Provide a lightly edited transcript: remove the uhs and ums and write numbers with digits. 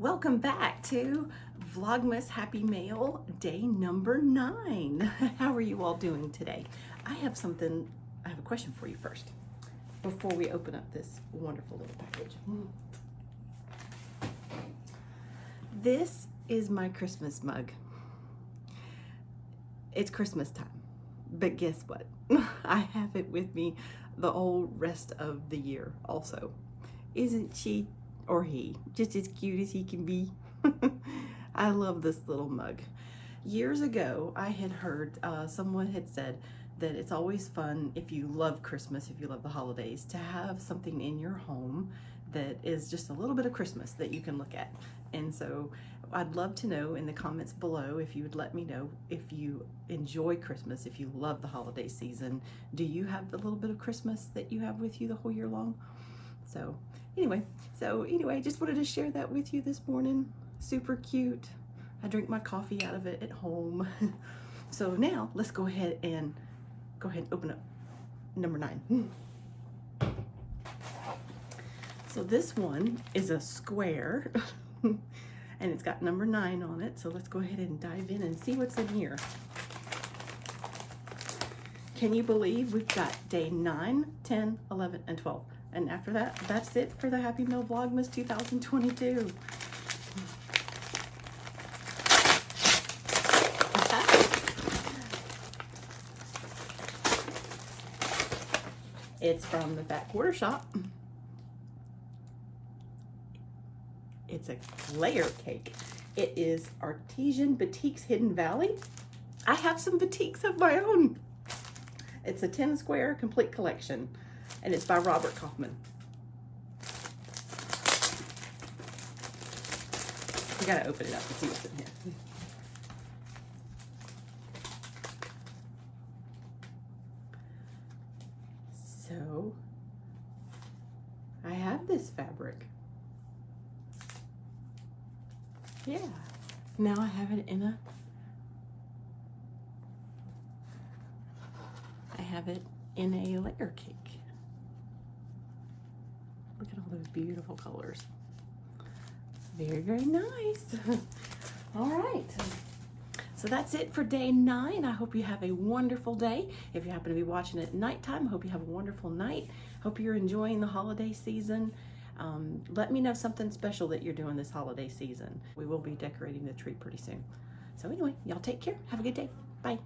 Welcome back to Vlogmas Happy Mail day number 9. How are you all doing today? I have a question for you first before we open up this wonderful little package. This is my Christmas mug. It's Christmas time, but guess what? I have it with me the whole rest of the year also. Isn't she or he just as cute as he can be? I love this little mug. Years ago, I had heard someone had said that it's always fun if you love Christmas, if you love the holidays, to have something in your home that is just a little bit of Christmas that you can look at. And so I'd love to know in the comments below if you would let me know if you enjoy Christmas, if you love the holiday season. Do you have the little bit of Christmas that you have with you the whole year long? So anyway, just wanted to share that with you this morning. Super cute. I drink my coffee out of it at home. So now let's go ahead and open up number 9. So this one is a square and it's got number 9 on it. So let's go ahead and dive in and see what's in here. Can you believe we've got day 9, 10, 11, and 12? And after that, that's it for the Happy Meal Vlogmas 2022. It's from the Fat Quarter Shop. It's a layer cake. It is Artesian Batiks Hidden Valley. I have some batiks of my own. It's a 10 square complete collection. And it's by Robert Kaufman. You gotta open it up and see what's in here. So, I have this fabric. Yeah. Now I have it in a layer cake. Look at all those beautiful colors. Very, very nice. All right. So that's it for day 9. I hope you have a wonderful day. If you happen to be watching it at nighttime, I hope you have a wonderful night. Hope you're enjoying the holiday season. Let me know something special that you're doing this holiday season. We will be decorating the tree pretty soon. So anyway, y'all take care. Have a good day. Bye.